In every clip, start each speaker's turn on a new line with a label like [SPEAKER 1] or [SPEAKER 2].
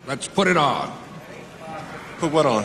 [SPEAKER 1] Let's put it on.
[SPEAKER 2] Put what on?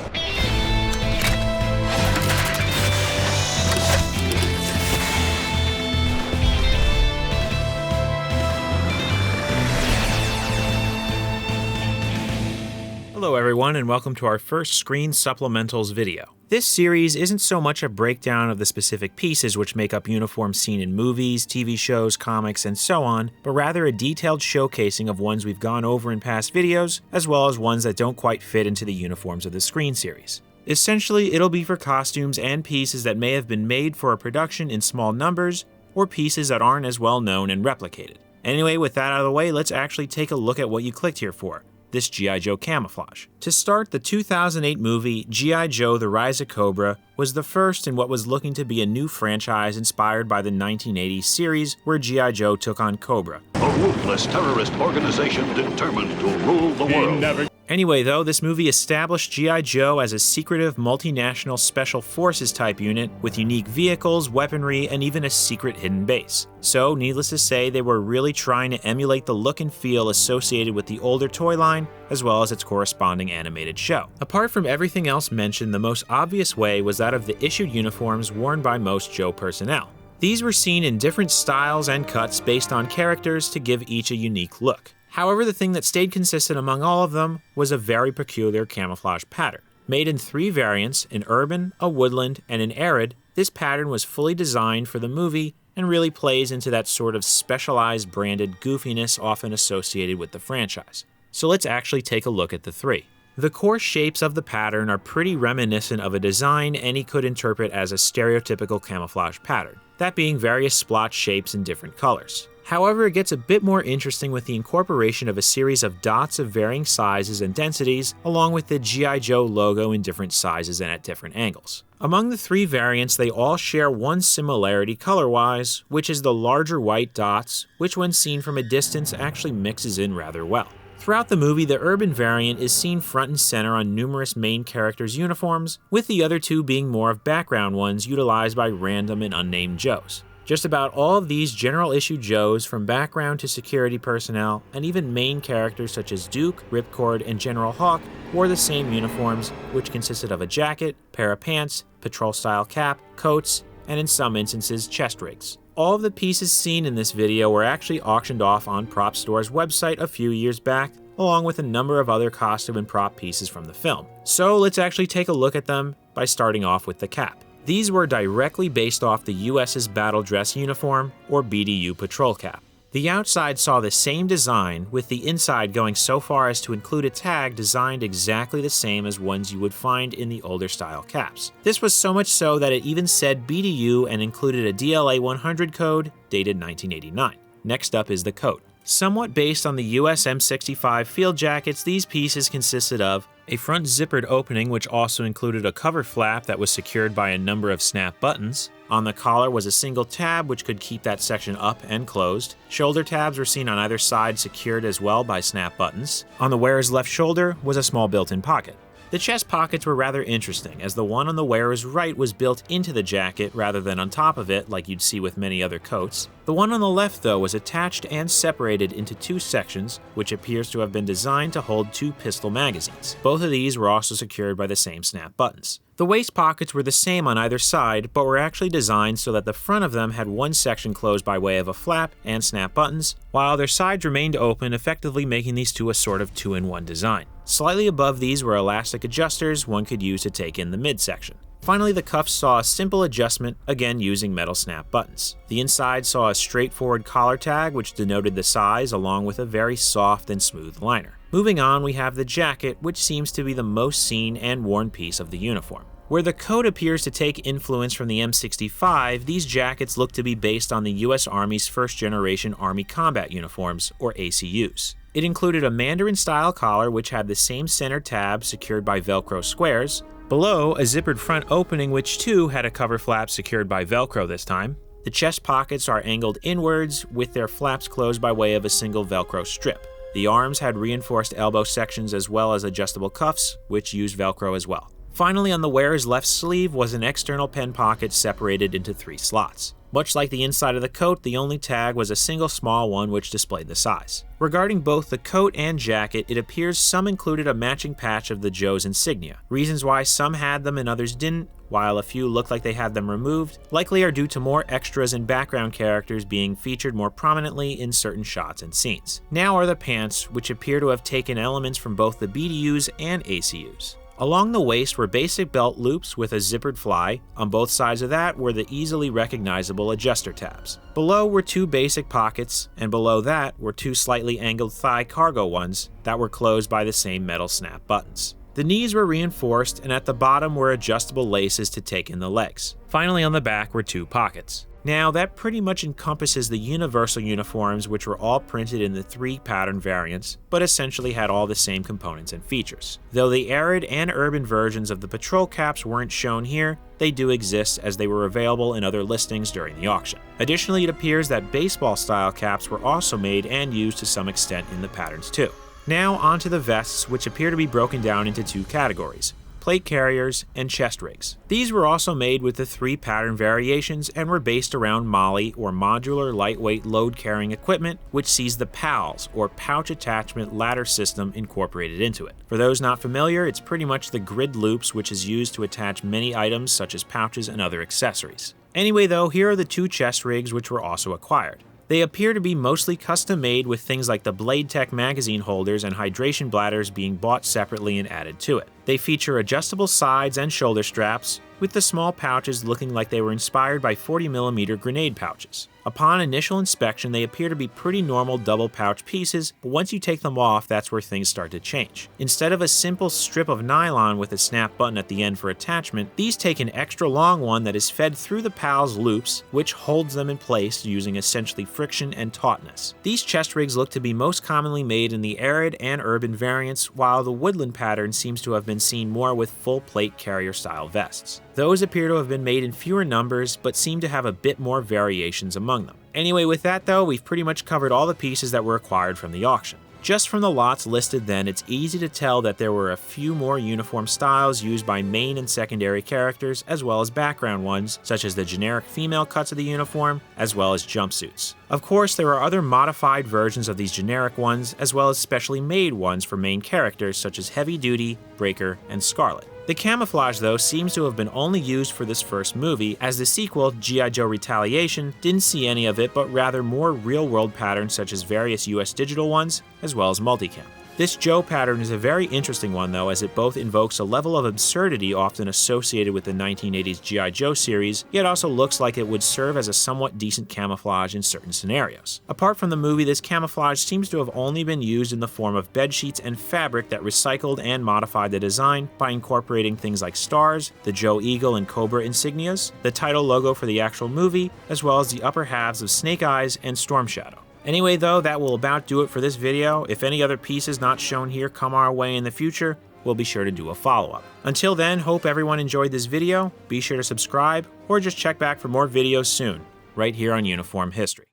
[SPEAKER 3] Hello everyone, and welcome to our first Screen Supplementals video. This series isn't so much a breakdown of the specific pieces which make up uniforms seen in movies, TV shows, comics, and so on, but rather a detailed showcasing of ones we've gone over in past videos, as well as ones that don't quite fit into the uniforms of the Screen series. Essentially, it'll be for costumes and pieces that may have been made for a production in small numbers, or pieces that aren't as well known and replicated. Anyway, with that out of the way, let's actually take a look at what you clicked here for. This G.I. Joe Camouflage. To start, the 2008 movie G.I. Joe The Rise of Cobra was the first in what was looking to be a new franchise inspired by the 1980s series where G.I. Joe took on Cobra,
[SPEAKER 4] a ruthless terrorist organization determined to rule the world.
[SPEAKER 3] Anyway though, this movie established G.I. Joe as a secretive multinational special forces type unit with unique vehicles, weaponry, and even a secret hidden base. So, needless to say, they were really trying to emulate the look and feel associated with the older toy line, as well as its corresponding animated show. Apart from everything else mentioned, the most obvious way was that of the issued uniforms worn by most Joe personnel. These were seen in different styles and cuts based on characters to give each a unique look. However, the thing that stayed consistent among all of them was a very peculiar camouflage pattern. Made in 3 variants, an urban, a woodland, and an arid, this pattern was fully designed for the movie and really plays into that sort of specialized branded goofiness often associated with the franchise. So let's actually take a look at the 3. The core shapes of the pattern are pretty reminiscent of a design any could interpret as a stereotypical camouflage pattern, that being various splotch shapes in different colors. However, it gets a bit more interesting with the incorporation of a series of dots of varying sizes and densities, along with the G.I. Joe logo in different sizes and at different angles. Among the 3 variants, they all share one similarity color-wise, which is the larger white dots, which when seen from a distance actually mixes in rather well. Throughout the movie, the urban variant is seen front and center on numerous main characters' uniforms, with the other 2 being more of background ones utilized by random and unnamed Joes. Just about all of these general issue Joes, from background to security personnel, and even main characters such as Duke, Ripcord, and General Hawk, wore the same uniforms, which consisted of a jacket, pair of pants, patrol-style cap, coats, and in some instances, chest rigs. All of the pieces seen in this video were actually auctioned off on Prop Store's website a few years back, along with a number of other costume and prop pieces from the film. So let's actually take a look at them by starting off with the cap. These were directly based off the US's Battle Dress Uniform, or BDU Patrol Cap. The outside saw the same design, with the inside going so far as to include a tag designed exactly the same as ones you would find in the older style caps. This was so much so that it even said BDU and included a DLA 100 code dated 1989. Next up is the coat. Somewhat based on the US M65 field jackets, these pieces consisted of a front zippered opening, which also included a cover flap that was secured by a number of snap buttons. On the collar was a single tab which could keep that section up and closed. Shoulder tabs were seen on either side, secured as well by snap buttons. On the wearer's left shoulder was a small built-in pocket. The chest pockets were rather interesting, as the one on the wearer's right was built into the jacket rather than on top of it like you'd see with many other coats. The one on the left, though, was attached and separated into 2 sections, which appears to have been designed to hold 2 pistol magazines. Both of these were also secured by the same snap buttons. The waist pockets were the same on either side, but were actually designed so that the front of them had one section closed by way of a flap and snap buttons, while their sides remained open, effectively making these 2 a sort of 2-in-1 design. Slightly above these were elastic adjusters one could use to take in the midsection. Finally, the cuffs saw a simple adjustment, again using metal snap buttons. The inside saw a straightforward collar tag which denoted the size, along with a very soft and smooth liner. Moving on, we have the jacket, which seems to be the most seen and worn piece of the uniform. Where the coat appears to take influence from the M65, these jackets look to be based on the US Army's first-generation Army Combat Uniforms, or ACUs. It included a Mandarin-style collar which had the same center tab secured by Velcro squares, below a zippered front opening which too had a cover flap secured by Velcro this time. The chest pockets are angled inwards with their flaps closed by way of a single Velcro strip. The arms had reinforced elbow sections as well as adjustable cuffs, which used Velcro as well. Finally, on the wearer's left sleeve was an external pen pocket separated into 3 slots. Much like the inside of the coat, the only tag was a single small one which displayed the size. Regarding both the coat and jacket, it appears some included a matching patch of the Joe's insignia. Reasons why some had them and others didn't, while a few looked like they had them removed, likely are due to more extras and background characters being featured more prominently in certain shots and scenes. Now are the pants, which appear to have taken elements from both the BDUs and ACUs. Along the waist were basic belt loops with a zippered fly. On both sides of that were the easily recognizable adjuster tabs. Below were 2 basic pockets, and below that were 2 slightly angled thigh cargo ones that were closed by the same metal snap buttons. The knees were reinforced, and at the bottom were adjustable laces to take in the legs. Finally, on the back were 2 pockets. Now, that pretty much encompasses the universal uniforms, which were all printed in the 3 pattern variants, but essentially had all the same components and features. Though the arid and urban versions of the patrol caps weren't shown here, they do exist as they were available in other listings during the auction. Additionally, it appears that baseball-style caps were also made and used to some extent in the patterns too. Now onto the vests, which appear to be broken down into 2 categories: plate carriers, and chest rigs. These were also made with the 3 pattern variations and were based around MOLLE, or Modular Lightweight Load Carrying Equipment, which sees the PALS, or Pouch Attachment Ladder System, incorporated into it. For those not familiar, it's pretty much the grid loops which is used to attach many items such as pouches and other accessories. Anyway though, here are the 2 chest rigs which were also acquired. They appear to be mostly custom made, with things like the Blade Tech magazine holders and hydration bladders being bought separately and added to it. They feature adjustable sides and shoulder straps, with the small pouches looking like they were inspired by 40mm grenade pouches. Upon initial inspection, they appear to be pretty normal double pouch pieces, but once you take them off, that's where things start to change. Instead of a simple strip of nylon with a snap button at the end for attachment, these take an extra long one that is fed through the PALS loops, which holds them in place using essentially friction and tautness. These chest rigs look to be most commonly made in the arid and urban variants, while the woodland pattern seems to have been seen more with full plate carrier style vests. Those appear to have been made in fewer numbers, but seem to have a bit more variations among them. Anyway, with that though, we've pretty much covered all the pieces that were acquired from the auction. Just from the lots listed then, it's easy to tell that there were a few more uniform styles used by main and secondary characters, as well as background ones, such as the generic female cuts of the uniform, as well as jumpsuits. Of course, there are other modified versions of these generic ones, as well as specially made ones for main characters such as Heavy Duty, Breaker, and Scarlet. The camouflage, though, seems to have been only used for this first movie, as the sequel, G.I. Joe Retaliation, didn't see any of it, but rather more real-world patterns such as various US digital ones, as well as multicam. This Joe pattern is a very interesting one though, as it both invokes a level of absurdity often associated with the 1980s G.I. Joe series, yet also looks like it would serve as a somewhat decent camouflage in certain scenarios. Apart from the movie, this camouflage seems to have only been used in the form of bedsheets and fabric that recycled and modified the design by incorporating things like stars, the Joe Eagle and Cobra insignias, the title logo for the actual movie, as well as the upper halves of Snake Eyes and Storm Shadow. Anyway though, that will about do it for this video. If any other pieces not shown here come our way in the future, we'll be sure to do a follow-up. Until then, hope everyone enjoyed this video. Be sure to subscribe, or just check back for more videos soon, right here on Uniform History.